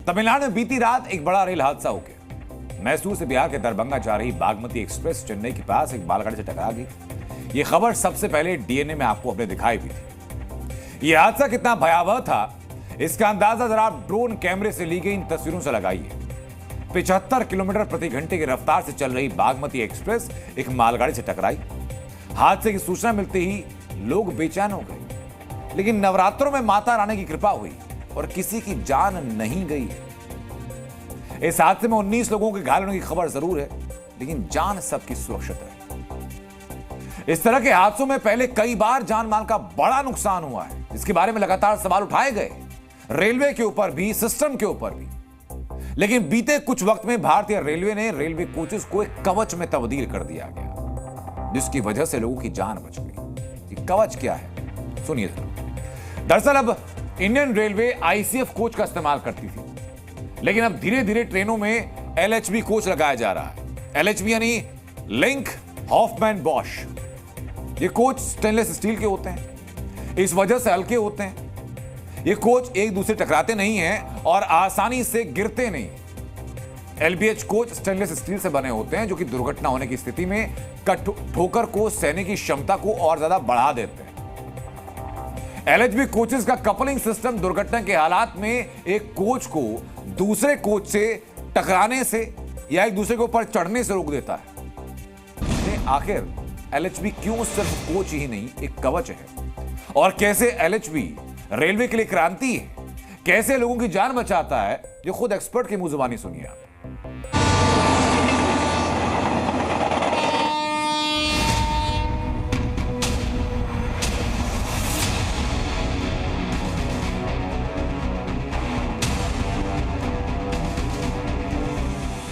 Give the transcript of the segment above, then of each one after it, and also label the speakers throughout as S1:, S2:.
S1: तमिलनाडु में बीती रात एक बड़ा रेल हादसा हो गया। मैसूर से बिहार के दरभंगा जा रही बागमती एक्सप्रेस चेन्नई के पास एक मालगाड़ी से टकरा गई। यह खबर सबसे पहले डीएनए में आपको अपने दिखाई भी थी। यह हादसा कितना भयावह था, इसका अंदाजा जरा आप ड्रोन कैमरे से ली गई इन तस्वीरों से लगाइए। 75 किलोमीटर प्रति घंटे की रफ्तार से चल रही बागमती एक्सप्रेस एक मालगाड़ी से टकराई। हादसे की सूचना मिलते ही लोग बेचैन हो गए, लेकिन नवरात्रों में माता रानी की कृपा हुई और किसी की जान नहीं गई। इस हादसे में 19 लोगों के घायल होने की खबर जरूर है, लेकिन जान सबकी सुरक्षित है। इस तरह के हादसों में पहले कई बार जान माल का बड़ा नुकसान हुआ है, जिसके बारे में लगातार सवाल उठाए गए, रेलवे के ऊपर भी, सिस्टम के ऊपर भी। लेकिन बीते कुछ वक्त में भारतीय रेलवे ने रेलवे कोचेस को एक कवच में तब्दील कर दिया गया, जिसकी वजह से लोगों की जान बच गई। ये कवच क्या है, सुनिए जरा। दरअसल अब इंडियन रेलवे आईसीएफ कोच का इस्तेमाल करती थी, लेकिन अब धीरे धीरे ट्रेनों में एलएचबी कोच लगाया जा रहा है। एलएचबी यानी लिंक हॉफमैन बॉश। ये कोच स्टेनलेस स्टील के होते हैं, इस वजह से हल्के होते हैं। ये कोच एक दूसरे टकराते नहीं हैं और आसानी से गिरते नहीं। एलबीएच कोच स्टेनलेस स्टील से बने होते हैं, जो कि दुर्घटना होने की स्थिति में ठोकर को सहने की क्षमता को और ज्यादा बढ़ा देते हैं। एलएचबी कोचेस का कपलिंग सिस्टम दुर्घटना के हालात में एक कोच को दूसरे कोच से टकराने से या एक दूसरे के ऊपर चढ़ने से रोक देता है। आखिर एलएचबी क्यों सिर्फ कोच ही नहीं एक कवच है, और कैसे एलएचबी रेलवे के लिए क्रांति है, कैसे लोगों की जान बचाता है, जो खुद एक्सपर्ट की मुंह जुबानी सुनिए आप।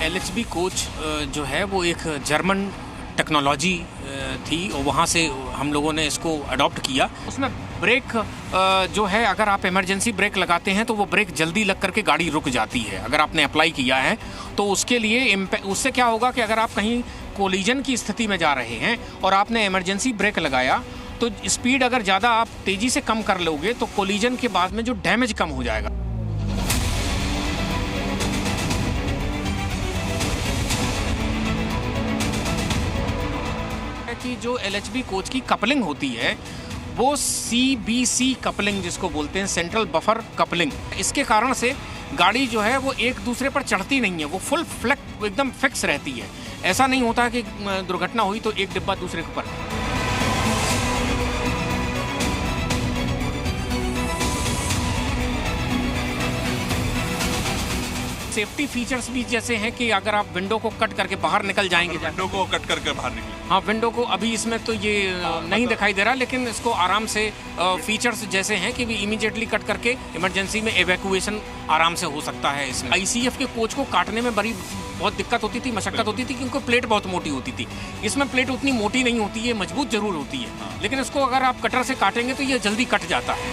S2: एलएचबी कोच जो है वो एक जर्मन टेक्नोलॉजी थी और वहाँ से हम लोगों ने इसको अडॉप्ट किया। उसमें ब्रेक जो है, अगर आप इमरजेंसी ब्रेक लगाते हैं तो वो ब्रेक जल्दी लग करके गाड़ी रुक जाती है, अगर आपने अप्लाई किया है तो। उसके लिए उससे क्या होगा कि अगर आप कहीं कोलिजन की स्थिति में जा रहे हैं और आपने इमरजेंसी ब्रेक लगाया तो स्पीड अगर ज़्यादा आप तेज़ी से कम कर लोगे तो कोलिजन के बाद में जो डैमेज कम हो जाएगा। कि जो एलएचबी कोच की कपलिंग होती है वो सीबीसी कपलिंग जिसको बोलते हैं, सेंट्रल बफर कपलिंग। इसके कारण से गाड़ी जो है वो एक दूसरे पर चढ़ती नहीं है, वो फुल फ्लैट एकदम फिक्स रहती है। ऐसा नहीं होता कि दुर्घटना हुई तो एक डिब्बा दूसरे के ऊपर। सेफ्टी फीचर्स भी जैसे हैं कि अगर आप विंडो को कट करके बाहर निकल जाएंगे,
S3: विंडो को कट करके बाहर निकले।
S2: हाँ, विंडो को अभी इसमें तो ये नहीं दिखाई दे रहा, लेकिन इसको आराम से फीचर्स जैसे हैं कि भी इमीडिएटली कट करके इमरजेंसी में एवैक्यूएशन आराम से हो सकता है। इसमें आईसीएफ के कोच को काटने में बहुत दिक्कत होती थी, मशक्कत होती थी, क्योंकि प्लेट बहुत मोटी होती थी। इसमें प्लेट उतनी मोटी नहीं होती है, मजबूत जरूर होती है, लेकिन इसको अगर आप कटर से काटेंगे तो ये जल्दी कट जाता है।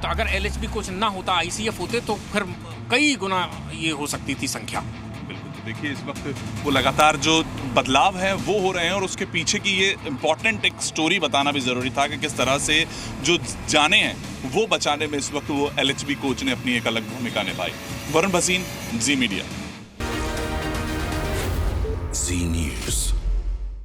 S2: तो अगर एलएचबी कोच ना होता, आईसीएफ होते, तो फिर कई गुना ये हो सकती थी संख्या।
S3: बिल्कुल। तो देखिए इस वक्त वो लगातार जो बदलाव है वो हो रहे हैं, और उसके पीछे की ये इम्पॉर्टेंट एक स्टोरी बताना भी ज़रूरी था कि किस तरह से जो जाने हैं वो बचाने में इस वक्त वो एलएचबी कोच ने अपनी एक अलग भूमिका निभाई। वरुण भसीन, जी मीडिया।